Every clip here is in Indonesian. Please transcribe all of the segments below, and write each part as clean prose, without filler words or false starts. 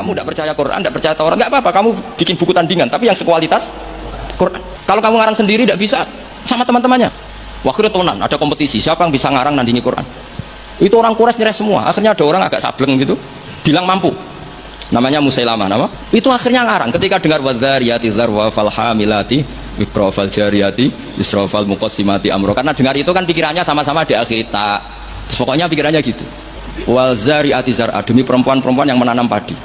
kamu tidak percaya Quran, tidak percaya Taurat, nggak apa-apa, kamu bikin buku tandingan, tapi yang sekualitas Quran. Kalau kamu ngarang sendiri tidak bisa, sama teman-temannya. Waktu itu ada kompetisi, siapa yang bisa ngarang nandingi Quran. Itu orang Quraisy nyerah semua. Akhirnya ada orang agak sableng gitu, bilang mampu. Namanya Musailamah, nama. Itu akhirnya ngarang. Ketika dengar wadzariyati dzarwa fal hamilati wikra fal jariyati isra fal muqassimati amro. Karena dengar itu kan pikirannya sama-sama di akhir ta. Pokoknya pikirannya gitu. Wal zariati zar'a, demi perempuan-perempuan yang menanam padi.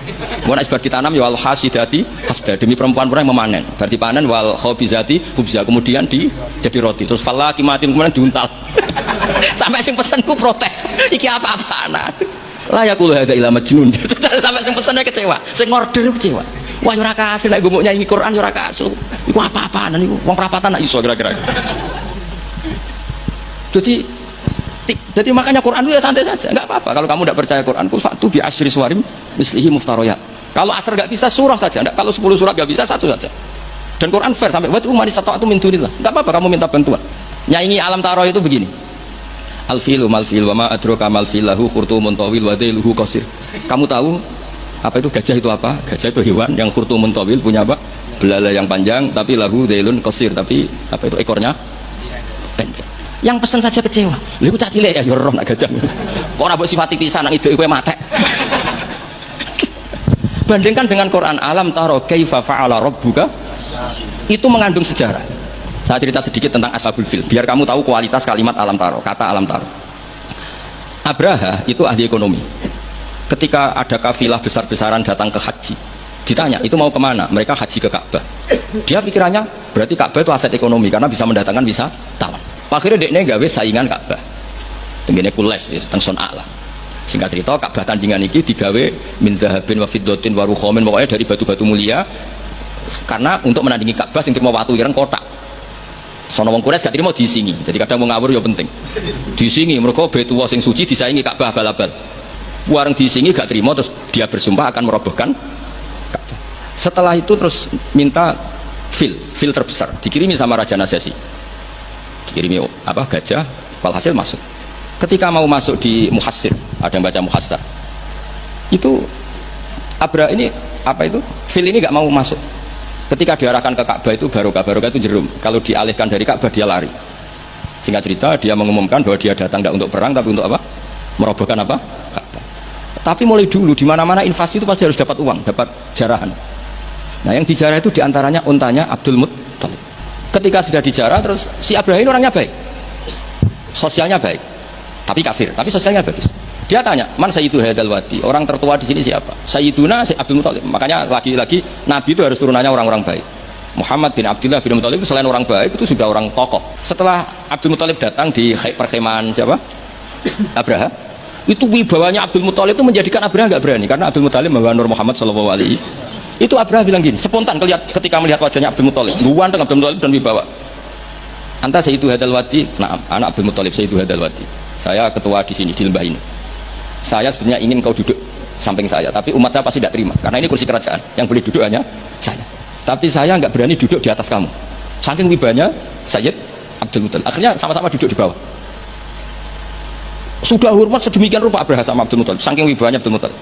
Mau nek ditanam ya wal hasidati hasda, demi perempuan-perempuan yang memanen. Berarti panen wal khabizati hubza, kemudian jadi roti. Terus falakimatin kemudian diuntal. Sampai sing pesenku protes. Iki apa-apaan? Lah ya kula hadza ila majnun. Sampai sing pesennya kecewa, sing order kecewa. Wah yo ora kasil nek gumuk nyanyi Quran yo ora kasil. Iku apa-apaan niku? Wong prapatan nak iso kira-kira. Jadi makanya Quran itu ya santai saja, nggak apa-apa. Kalau kamu tidak percaya Quran, kul fa'tu bi asyri suwarim mislihi muftaroyat. Kalau asar nggak bisa, surah saja. Nggak, kalau 10 surat nggak bisa, satu saja. Dan Quran fair sampai watu manis atau min dunillah. Nggak apa-apa kamu minta bantuan. Nyanyi alam taroh itu begini. Al-filu mal-fil wa ma adraka mal-fil lahu khurtumun tawil wa dailuhu qasir. Kamu tahu apa itu gajah itu apa? Gajah itu hewan yang khurtumun tawil, punya apa? Belalai yang panjang, tapi lahu dailun qasir, tapi apa itu ekornya pendek. Yang pesan saja kecewa. Lha iku cah cilik ya roh nak gajah. Kok ora mbok sifati pisan nang iduk kowe matek. Bandingkan dengan Quran, alam taro kaifa fa'ala rabbuka. Itu mengandung sejarah. Saya cerita sedikit tentang Ashabul Fil biar kamu tahu kualitas kalimat alam taro, kata alam taro. Abraha itu ahli ekonomi. Ketika ada kafilah besar-besaran datang ke haji, ditanya itu mau kemana? Mereka haji ke Ka'bah. Dia pikirannya berarti Ka'bah itu aset ekonomi karena bisa mendatangkan wisatawan. Akhirnya dekne gawe saingan Ka'bah. Tengene kules ya, teng Son'a lah. Singkat cerita Ka'bah tandingan iki digawe min dzahabin wa fiddatin wa rukhamin, pokoknya dari batu-batu mulia. Karena untuk menandingi Ka'bah sing trimo watu ireng kotak. Sono wong Quraisy gak trimo disingi. Jadi kadang wong ngawur ya penting. Disingi mergo betuwa sing suci disaingi Ka'bah abal-abal. Wareng disingi gak trimo terus dia bersumpah akan merobohkan Ka'bah. Setelah itu terus minta fil terbesar dikirimi sama Raja Najasyi. Kirimi apa gajah, walhasil masuk. Ketika mau masuk di Muhassir, ada yang baca Muhassar, itu Abra ini apa itu fil ini nggak mau masuk. Ketika diarahkan ke Ka'bah itu barokah itu jerum. Kalau dialihkan dari Ka'bah dia lari. Singkat cerita dia mengumumkan bahwa dia datang tidak untuk perang tapi untuk apa? Merobohkan apa? Ka'bah. Tapi mulai dulu di mana-mana invasi itu pasti harus dapat uang, dapat jarahan. Nah yang dijarah itu diantaranya untanya Abdul Muttalib. Ketika sudah dijarah terus si Abraham ini orangnya baik, sosialnya baik, tapi kafir, tapi sosialnya bagus. Dia tanya, man sayyidu hadzal wadi, orang tertua di sini siapa? Sayyiduna Abdul Muttalib. Makanya lagi-lagi Nabi itu harus turunannya orang-orang baik. Muhammad bin Abdullah bin Muttalib itu selain orang baik itu sudah orang tokoh. Setelah Abdul Muttalib datang di perkemahan siapa? Abraham. Itu wibawanya Abdul Muttalib itu menjadikan Abraham nggak berani karena Abdul Muttalib membawa Nur Muhammad sallallahu alaihi. Itu Abraham bilang gini, spontan ketika melihat wajahnya Abdul Muttalib, guanteng Abdul Muttalib dan wibawa. Anta sayyidu hadzal wadi, nah, anak Abdul Muttalib sayyidu hadzal wadi. Saya ketua di sini di lembah ini. Saya sebenarnya ingin kau duduk samping saya, tapi umat saya pasti tidak terima karena ini kursi kerajaan, yang boleh duduk hanya saya. Tapi saya nggak berani duduk di atas kamu. Saking wibanya Sayyid Abdul Muttalib. Akhirnya sama-sama duduk di bawah. Sudah hormat sedemikian rupa Abraham sama Abdul Muttalib, saking wibanya Abdul Muttalib.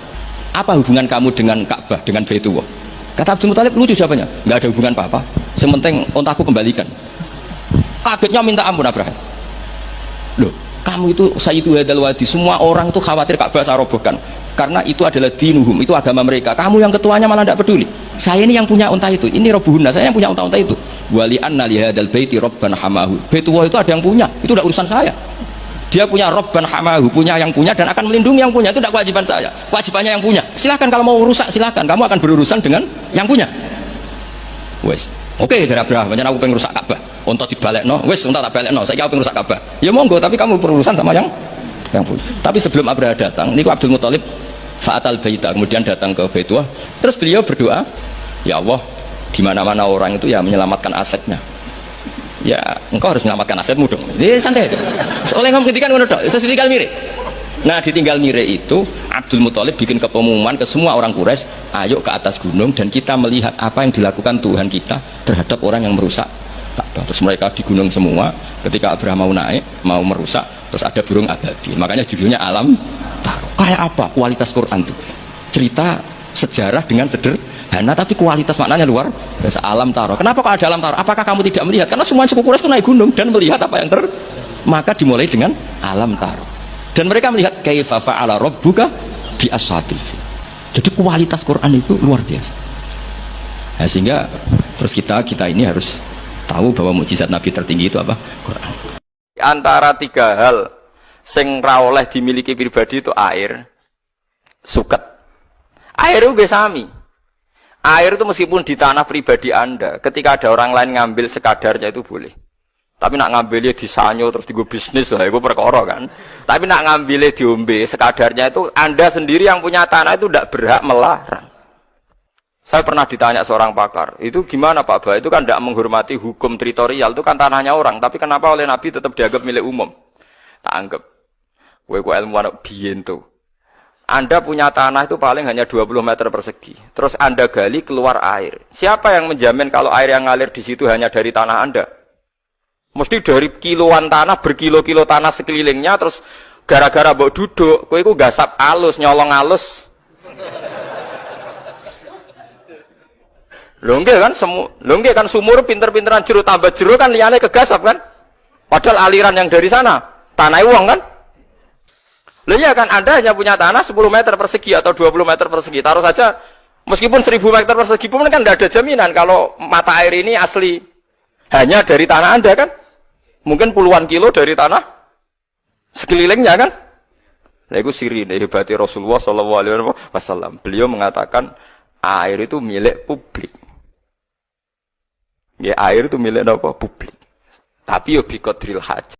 Apa hubungan kamu dengan Ka'bah, dengan Baitullah? Kata Abdul Muttalib, lucu jawabannya, nggak ada hubungan apa-apa. Sementing ontaku kembalikan. Kagetnya minta ampun Abraham. Loh, kamu itu sayyidu hadzal wadi, semua orang itu khawatir Ka'bah saya robohkan karena itu adalah dinuhum, itu agama mereka. Kamu yang ketuanya malah tidak peduli. Saya ini yang punya unta itu, ini robuhunna, saya yang punya unta-unta itu. Wali anna li hadzal baiti rabban hamahu. Baitullah itu ada yang punya, itu udah urusan saya. Dia punya Rabban hamahu, punya yang punya dan akan melindungi yang punya, itu tidak kewajiban saya, kewajibannya yang punya. Silahkan kalau mau rusak silahkan, kamu akan berurusan dengan yang punya. Wes, oke dari Abraham, macam aku pengen rusak Ka'bah, untuk dibalik no, wes untuk tak balik no, saya pengen rusak Ka'bah. Ya monggo, tapi kamu berurusan sama yang punya. Tapi sebelum Abraham datang, niku Abdul Muttalib fa'atal baita, kemudian datang ke Baitullah, terus beliau berdoa, ya Allah, di mana-mana orang itu ya menyelamatkan asetnya. Ya engkau harus menyelamatkan asetmu dong. Santai aja. Oleh kamu ketika ngono tok, itu ditinggal mirip. Nah ditinggal mirip itu Abdul Muttalib bikin pengumuman ke semua orang Quraisy, ayo ke atas gunung dan kita melihat apa yang dilakukan Tuhan kita terhadap orang yang merusak Ka'bah. Terus mereka di gunung semua. Ketika Abraham mau naik, mau merusak, terus ada burung ababil. Makanya judulnya alam taro. Kayak apa kualitas Quran itu? Cerita sejarah dengan sederhana, tapi kualitas maknanya luar biasa. Alam taro. Kenapa kok ada alam taro? Apakah kamu tidak melihat? Karena semua suku Quraisy itu naik gunung dan melihat apa yang maka dimulai dengan alam taro. Dan mereka melihat kaifa fa'ala rabbuka bi ashabil fil. Jadi kualitas Quran itu luar biasa. Nah, sehingga terus kita ini harus tahu bahwa mukjizat Nabi tertinggi itu apa? Quran. Antara tiga hal sing ra oleh dimiliki pribadi itu air, suket. Air itu sami. Air itu meskipun di tanah pribadi Anda, ketika ada orang lain ngambil sekadarnya itu boleh. Tapi nak ngambilnya di sanyo terus digo bisnis lah, itu perkara kan. Tapi nak ngambilnya diombe sekadarnya itu Anda sendiri yang punya tanah itu tidak berhak melarang. Saya pernah ditanya seorang pakar, itu gimana Pak Bah? Itu kan tidak menghormati hukum teritorial, itu kan tanahnya orang. Tapi kenapa oleh Nabi tetap dianggap milik umum? Tak anggap. Kowe ilmuwan biyen tuh. Anda punya tanah itu paling hanya 20 meter persegi. Terus Anda gali keluar air. Siapa yang menjamin kalau air yang ngalir di situ hanya dari tanah Anda? Mesti dari kiloan tanah, berkilo-kilo tanah sekelilingnya, terus gara-gara mbok duduk, kowe iku gasap alus, nyolong alus. Lho nggih kan sumur pinter-pinteran jero tambah jero kan liyane kegasap kan? Padahal aliran yang dari sana, tanah wong kan? Loh iya kan, Anda hanya punya tanah 10 meter persegi atau 20 meter persegi. Taruh saja, meskipun 1000 meter persegi pun kan tidak ada jaminan kalau mata air ini asli. Hanya dari tanah Anda kan. Mungkin puluhan kilo dari tanah sekelilingnya kan. Nah itu sirine hebati Rasulullah SAW. Beliau mengatakan air itu milik publik. Ya air itu milik apa? Publik. Tapi yo bi qadril hajat.